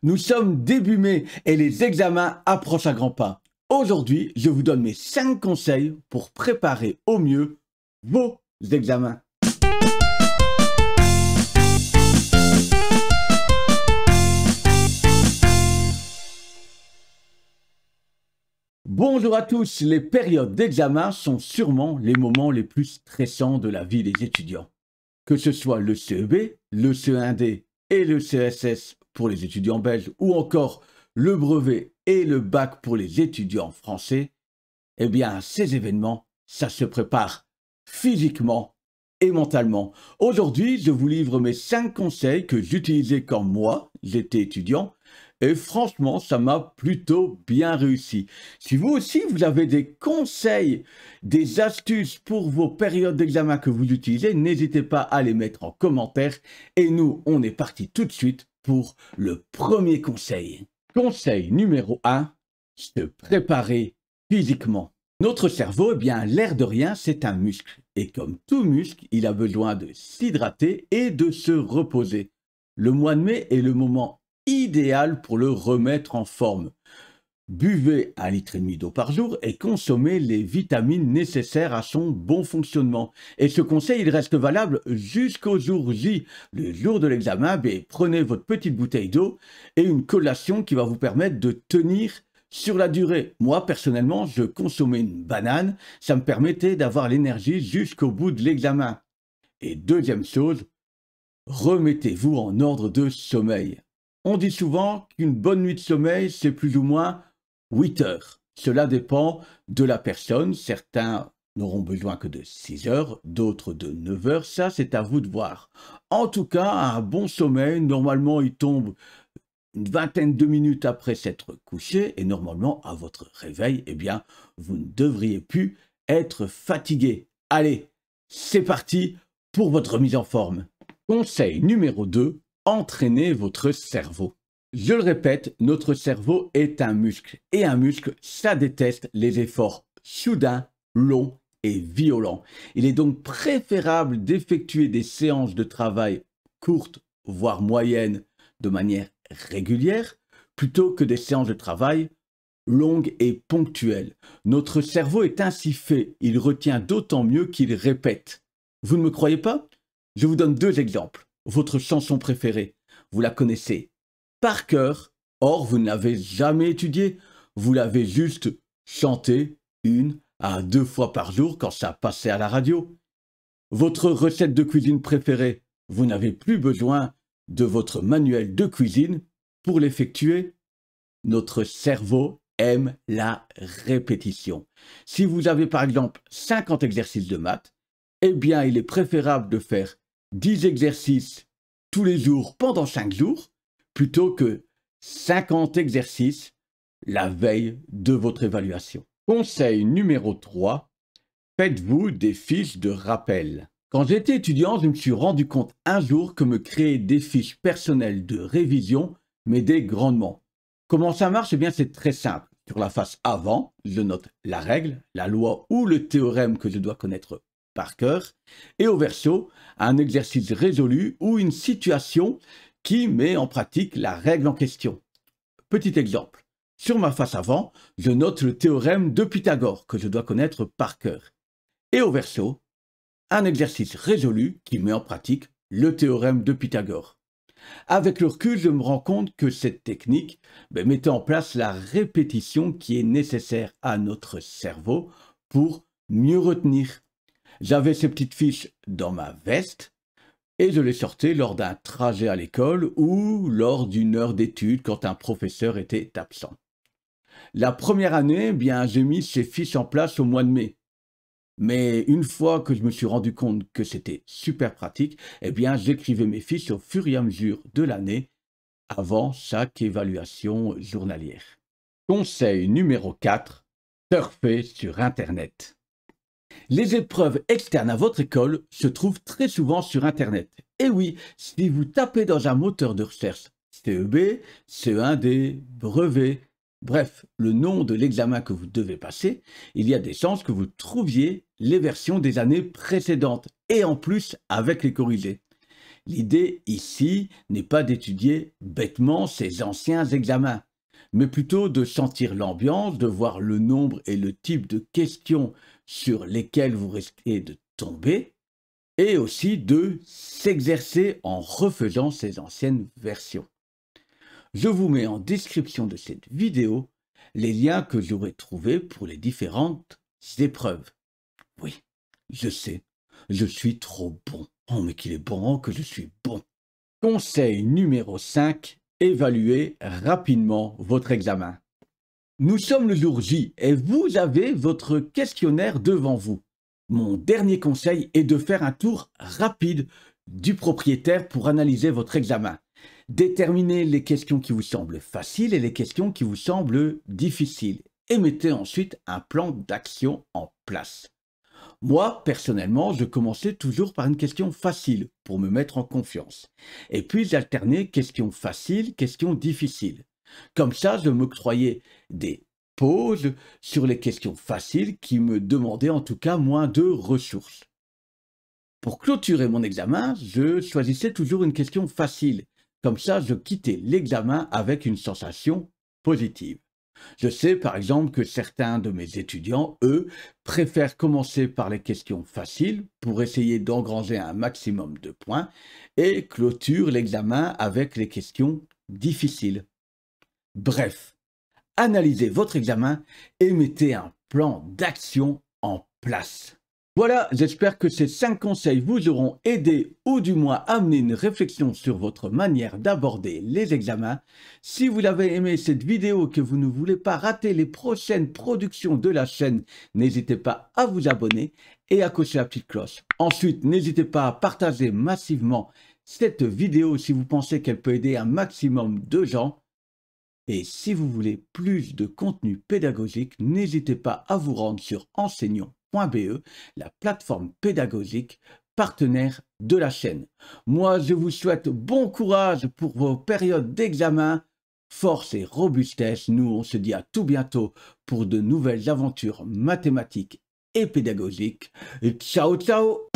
Nous sommes début mai et les examens approchent à grands pas. Aujourd'hui, je vous donne mes 5 conseils pour préparer au mieux vos examens. Bonjour à tous, les périodes d'examen sont sûrement les moments les plus stressants de la vie des étudiants. Que ce soit le CEB, le CE1D et le CSS pour les étudiants belges ou encore le brevet et le bac pour les étudiants français, eh bien ces événements, ça se prépare physiquement et mentalement. Aujourd'hui, je vous livre mes 5 conseils que j'utilisais quand moi, j'étais étudiant. Et franchement, ça m'a plutôt bien réussi. Si vous aussi, vous avez des conseils, des astuces pour vos périodes d'examen que vous utilisez, n'hésitez pas à les mettre en commentaire. Et nous, on est parti tout de suite pour le premier conseil. Conseil numéro 1, se préparer physiquement. Notre cerveau, eh bien, l'air de rien, c'est un muscle. Et comme tout muscle, il a besoin de s'hydrater et de se reposer. Le mois de mai est le moment idéal pour le remettre en forme. Buvez 1,5 litre d'eau par jour et consommez les vitamines nécessaires à son bon fonctionnement. Et ce conseil, il reste valable jusqu'au jour J. Le jour de l'examen, prenez votre petite bouteille d'eau et une collation qui va vous permettre de tenir sur la durée. Moi, personnellement, je consommais une banane. Ça me permettait d'avoir l'énergie jusqu'au bout de l'examen. Et deuxième chose, remettez-vous en ordre de sommeil. On dit souvent qu'une bonne nuit de sommeil, c'est plus ou moins 8 heures. Cela dépend de la personne. Certains n'auront besoin que de 6 heures, d'autres de 9 heures. Ça, c'est à vous de voir. En tout cas, un bon sommeil, normalement, il tombe une vingtaine de minutes après s'être couché. Et normalement, à votre réveil, eh bien, vous ne devriez plus être fatigué. Allez, c'est parti pour votre remise en forme. Conseil numéro 2. Entraînez votre cerveau. Je le répète, notre cerveau est un muscle. Et un muscle, ça déteste les efforts soudains, longs et violents. Il est donc préférable d'effectuer des séances de travail courtes, voire moyennes, de manière régulière, plutôt que des séances de travail longues et ponctuelles. Notre cerveau est ainsi fait. Il retient d'autant mieux qu'il répète. Vous ne me croyez pas? Je vous donne 2 exemples. Votre chanson préférée, vous la connaissez par cœur, or vous ne l'avez jamais étudiée, vous l'avez juste chantée 1 à 2 fois par jour quand ça passait à la radio. Votre recette de cuisine préférée, vous n'avez plus besoin de votre manuel de cuisine pour l'effectuer. Notre cerveau aime la répétition. Si vous avez par exemple 50 exercices de maths, eh bien il est préférable de faire 10 exercices tous les jours pendant 5 jours, plutôt que 50 exercices la veille de votre évaluation. Conseil numéro 3, faites-vous des fiches de rappel. Quand j'étais étudiant, je me suis rendu compte un jour que me créer des fiches personnelles de révision m'aidait grandement. Comment ça marche? Eh bien, c'est très simple. Sur la face avant, je note la règle, la loi ou le théorème que je dois connaître par cœur, et au verso, un exercice résolu ou une situation qui met en pratique la règle en question. Petit exemple, sur ma face avant, je note le théorème de Pythagore que je dois connaître par cœur, et au verso, un exercice résolu qui met en pratique le théorème de Pythagore. Avec le recul, je me rends compte que cette technique mettait en place la répétition qui est nécessaire à notre cerveau pour mieux retenir. J'avais ces petites fiches dans ma veste et je les sortais lors d'un trajet à l'école ou lors d'une heure d'étude quand un professeur était absent. La première année, j'ai mis ces fiches en place au mois de mai. Mais une fois que je me suis rendu compte que c'était super pratique, j'écrivais mes fiches au fur et à mesure de l'année avant chaque évaluation journalière. Conseil numéro 4, surfez sur Internet. Les épreuves externes à votre école se trouvent très souvent sur Internet. Et oui, si vous tapez dans un moteur de recherche CEB, CE1D, brevet, bref, le nom de l'examen que vous devez passer, il y a des chances que vous trouviez les versions des années précédentes et en plus avec les corrigés. L'idée ici n'est pas d'étudier bêtement ces anciens examens, mais plutôt de sentir l'ambiance, de voir le nombre et le type de questions sur lesquelles vous risquez de tomber, et aussi de s'exercer en refaisant ces anciennes versions. Je vous mets en description de cette vidéo les liens que j'aurai trouvés pour les différentes épreuves. Oui, je sais, je suis trop bon. Oh, mais qu'il est bon, que je suis bon. Conseil numéro 5, évaluez rapidement votre examen. Nous sommes le jour J et vous avez votre questionnaire devant vous. Mon dernier conseil est de faire un tour rapide du propriétaire pour analyser votre examen. Déterminez les questions qui vous semblent faciles et les questions qui vous semblent difficiles et mettez ensuite un plan d'action en place. Moi, personnellement, je commençais toujours par une question facile pour me mettre en confiance. Et puis j'alternais questions faciles, questions difficiles. Comme ça, je m'octroyais des pauses sur les questions faciles qui me demandaient en tout cas moins de ressources. Pour clôturer mon examen, je choisissais toujours une question facile. Comme ça, je quittais l'examen avec une sensation positive. Je sais par exemple que certains de mes étudiants, eux, préfèrent commencer par les questions faciles pour essayer d'engranger un maximum de points et clôturent l'examen avec les questions difficiles. Bref, analysez votre examen et mettez un plan d'action en place. Voilà, j'espère que ces 5 conseils vous auront aidé ou du moins amené une réflexion sur votre manière d'aborder les examens. Si vous avez aimé cette vidéo et que vous ne voulez pas rater les prochaines productions de la chaîne, n'hésitez pas à vous abonner et à cocher la petite cloche. Ensuite, n'hésitez pas à partager massivement cette vidéo si vous pensez qu'elle peut aider un maximum de gens. Et si vous voulez plus de contenu pédagogique, n'hésitez pas à vous rendre sur enseignant.be, la plateforme pédagogique partenaire de la chaîne. Moi, je vous souhaite bon courage pour vos périodes d'examen, force et robustesse. Nous, on se dit à tout bientôt pour de nouvelles aventures mathématiques et pédagogiques. Et ciao, ciao!